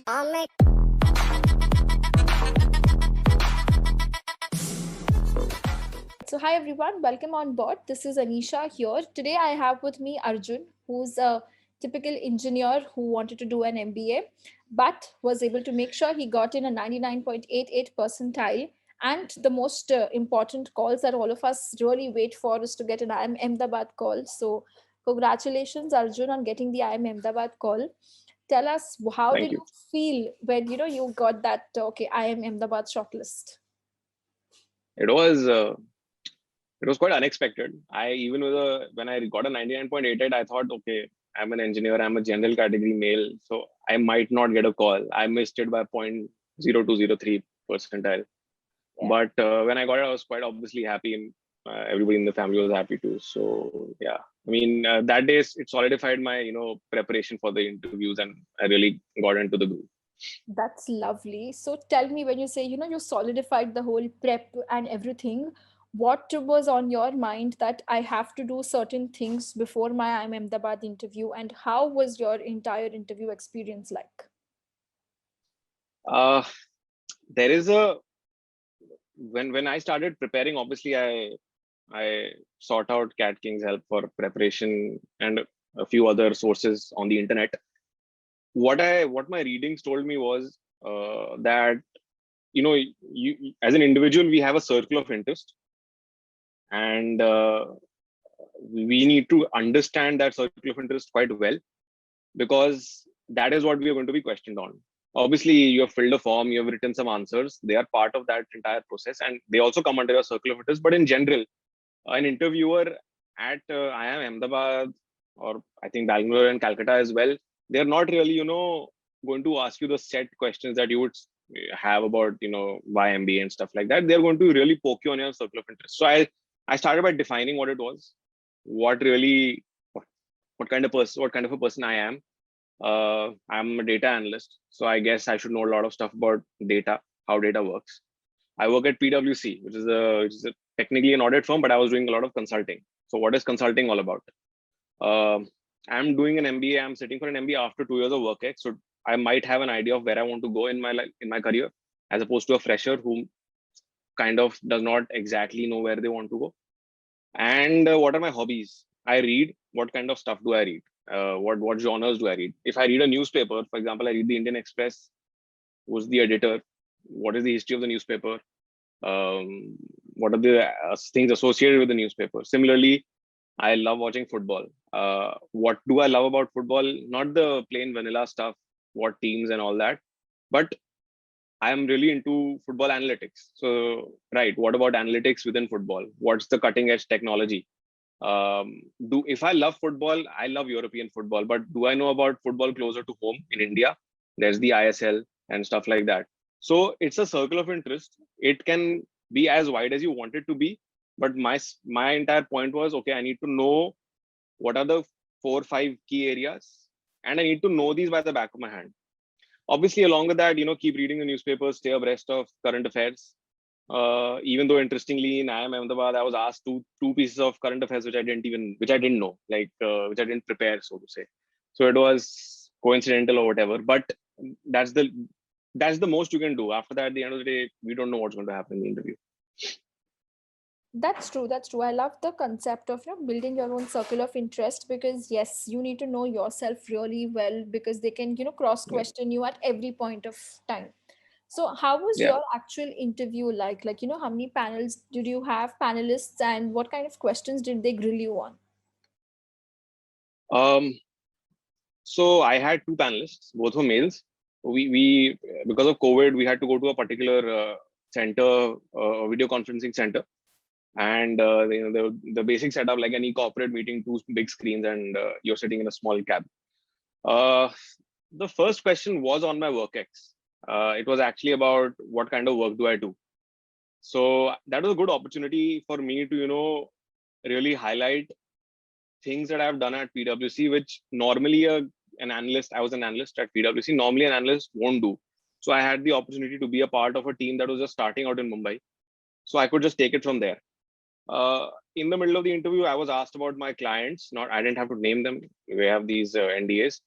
Ahmed. So, hi everyone, welcome on board. This is Anisha here. Today, I have with me Arjun, who's a typical engineer who wanted to do an MBA but was able to make sure he got in a 99.88 percentile. And the most important calls that all of us really wait for is to get an IIM Ahmedabad call. So, congratulations, Arjun, on getting the IIM Ahmedabad call. Tell us, how Thank did you. you feel when you got that IIM Ahmedabad shortlist? It was uh, it was quite unexpected. I even with a when I got a 99.88, I thought, okay, I'm an engineer, I'm a general category male, so I might not get a call. I missed it by 0.0203 percentile. Yeah. But when I got it, I was quite obviously happy, and everybody in the family was happy too. So yeah, I mean that day it solidified my preparation for the interviews, and I really got into the groove. That's lovely. So tell me, when you say, you solidified the whole prep and everything, what was on your mind that I have to do certain things before my IIM Ahmedabad interview, and how was your entire interview experience like? Uh, there is a when I started preparing, obviously I sought out Cat King's help for preparation and a few other sources on the internet. What my readings told me was that you as an individual we have a circle of interest, and we need to understand that circle of interest quite well, because that is what we are going to be questioned on. Obviously, you have filled a form, you have written some answers. They are part of that entire process, and they also come under a circle of interest. But in general, an interviewer at IIM Ahmedabad, or I think Bangalore and Calcutta as well, they're not really, going to ask you the set questions that you would have about, why MBA and stuff like that. They're going to really poke you on your circle of interest. So I started by defining what it was, what really, what kind of person, what kind of a person I am. I'm a data analyst, so I guess I should know a lot of stuff about data, how data works. I work at PwC, which is a technically an audit firm, but I was doing a lot of consulting. So what is consulting all about? Um, I'm doing an MBA. I'm sitting for an MBA after 2 years of work ex. So I might have an idea of where I want to go in my in my career, as opposed to a fresher who kind of does not exactly know where they want to go. And what are my hobbies? I read. What kind of stuff do I read? What genres do I read? If I read a newspaper, for example, I read the Indian Express. Who's the editor? What is the history of the newspaper? What are the things associated with the newspaper? Similarly, I love watching football. What do I love about football? Not the plain vanilla stuff, what teams and all that, but I am really into football analytics. So, right, what about analytics within football? What's the cutting edge technology? Do if I love football, I love European football, but do I know about football closer to home in India? There's the ISL and stuff like that. So it's a circle of interest. It can be as wide as you want it to be, but my entire point was, okay, I need to know what are the 4 or 5 key areas, and I need to know these by the back of my hand. Obviously, along with that, keep reading the newspapers, stay abreast of current affairs. Even though interestingly in IIM Ahmedabad, I was asked two pieces of current affairs which I didn't know, like which I didn't prepare, so to say. So it was coincidental or whatever. But that's the that's the most you can do. After that, at the end of the day, we don't know what's going to happen in the interview. That's true. That's true. I love the concept of building your own circle of interest, because yes, you need to know yourself really well, because they can cross Yeah. question you at every point of time. So how was Yeah. your actual interview like? Like, how many panels did you have, panelists, and what kind of questions did they grill you on? Um, so I had two panelists, both were males. We because of COVID, we had to go to a particular center, video conferencing center, and the basic setup, like any corporate meeting, two big screens, and you're sitting in a small cab. Uh, the first question was on my work ex. It was actually about what kind of work do I do. So that was a good opportunity for me to really highlight things that I've done at PwC, which normally an analyst, I was an analyst at PwC, normally an analyst won't do. So I had the opportunity to be a part of a team that was just starting out in Mumbai. So I could just take it from there. In the middle of the interview, I was asked about my clients. Not, I didn't have to name them. We have these NDAs,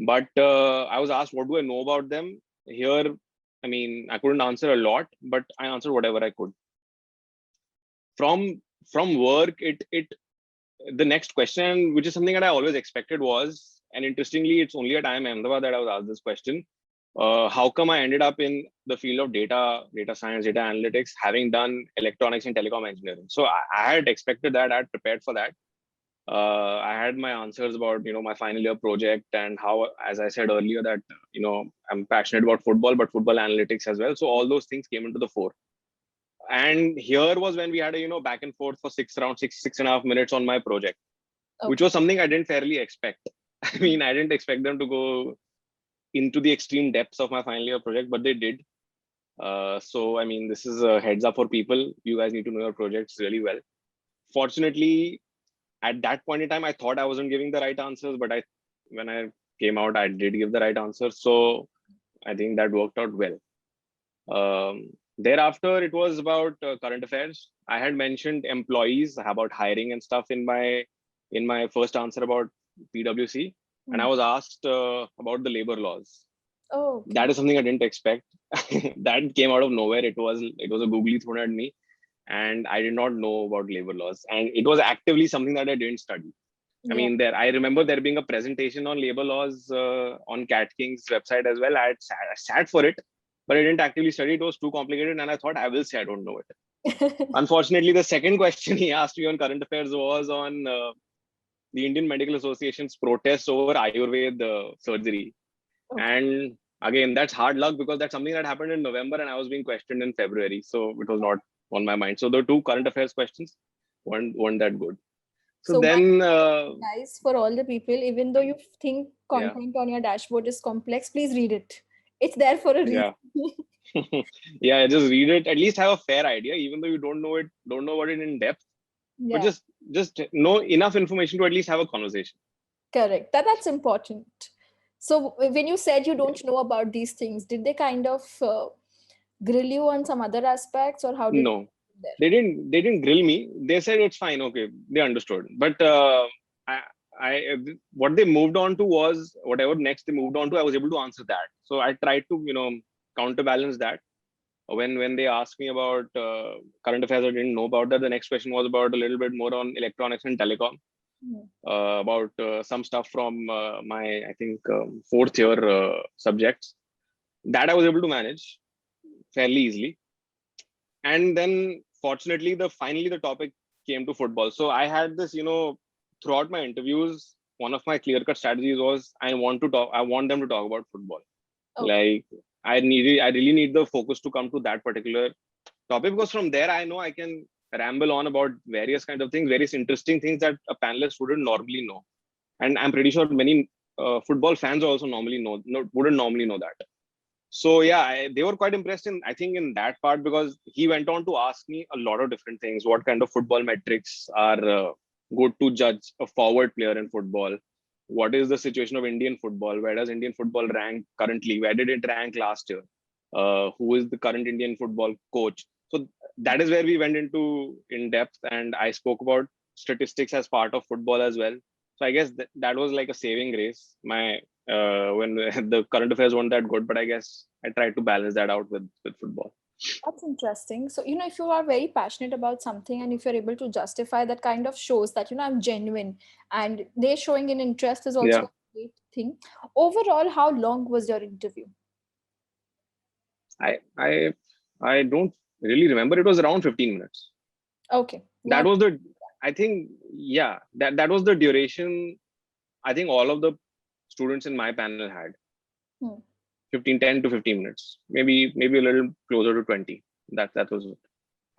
But I was asked, what do I know about them? Here, I mean, I couldn't answer a lot, but I answered whatever I could. From work, it the next question, which is something that I always expected, was, and interestingly, it's only at IIM Ahmedabad that I was asked this question. How come I ended up in the field of data science, data analytics, having done electronics and telecom engineering? So I had expected that, I had prepared for that. I had my answers about, my final year project, and how, as I said earlier, that, I'm passionate about football, but football analytics as well. So all those things came into the fore. And here was when we had a, back and forth for around 6.5 minutes on my project, which was something I didn't fairly expect. I mean, I didn't expect them to go into the extreme depths of my final year project, but they did. So, I mean, this is a heads up for people. You guys need to know your projects really well. Fortunately, at that point in time, I thought I wasn't giving the right answers, but when I came out, I did give the right answers. So I think that worked out well. Thereafter, it was about current affairs. I had mentioned employees, about hiring and stuff in my first answer about PwC, and I was asked about the labor laws. Oh, okay. That is something I didn't expect. That came out of nowhere. It was a googly thrown at me, and I did not know about labor laws, and it was actively something that I didn't study. I mean, I remember there being a presentation on labor laws on Cat King's website as well. I sat for it, but I didn't actively study. It was too complicated, and I thought, I will say I don't know it. Unfortunately, the second question he asked me on current affairs was on the Indian Medical Association's protests over Ayurveda surgery. Okay. And again, that's hard luck, because that's something that happened in November and I was being questioned in February. So it was not on my mind. So the two current affairs questions weren't that good. So then, guys, for all the people, even though you think content on your dashboard is complex, please read it. It's there for a reason. Yeah, just read it. At least have a fair idea, even though you don't know about it in depth. But just know enough information to at least have a conversation. Correct. That's important. So when you said you don't know about these things, did they kind of grill you on some other aspects, or how did? No, they didn't grill me. They said it's fine. Okay, they understood. But what they moved on to was whatever next they moved on to, I was able to answer that. So I tried to counterbalance that. When they asked me about current affairs, I didn't know about that. The next question was about a little bit more on electronics and telecom, about some stuff from my, I think, fourth year subjects that I was able to manage fairly easily. And then fortunately, finally the topic came to football. So I had this, throughout my interviews, one of my clear-cut strategies was I want them to talk about football. Like I really need the focus to come to that particular topic, because from there I know I can ramble on about various kinds of things, various interesting things that a panelist wouldn't normally know. And I'm pretty sure many football fans also wouldn't normally know that. So yeah, they were quite impressed I think in that part, because he went on to ask me a lot of different things. What kind of football metrics are good to judge a forward player in football? What is the situation of Indian football? Where does Indian football rank currently? Where did it rank last year? Who is the current Indian football coach? So that is where we went into in depth, and I spoke about statistics as part of football as well. So I guess that was like a saving grace. When the current affairs weren't that good, but I guess I tried to balance that out with football. That's interesting. So, if you are very passionate about something, and if you're able to justify, that kind of shows that, I'm genuine, and they're showing an interest is also a great thing. Overall, how long was your interview? I don't really remember. It was around 15 minutes. Okay. That was I think, that was the duration I think all of the students in my panel had. 10 to 15 minutes, maybe a little closer to 20. That was it.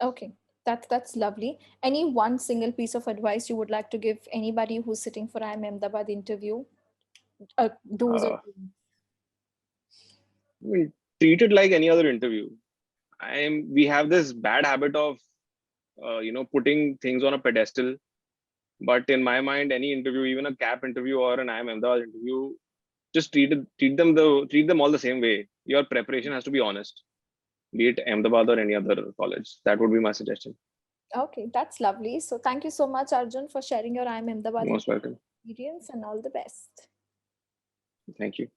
Okay, that's lovely. Any one single piece of advice you would like to give anybody who's sitting for IIM Ahmedabad interview? Treat it like any other interview. We have this bad habit of putting things on a pedestal. But in my mind, any interview, even a CAP interview or an IIM Ahmedabad interview, just treat them all the same way. Your preparation has to be honest, be it Ahmedabad or any other college. That would be my suggestion. Okay, that's lovely. So thank you so much, Arjun, for sharing your IIM Ahmedabad Most welcome. experience, and all the best. Thank you.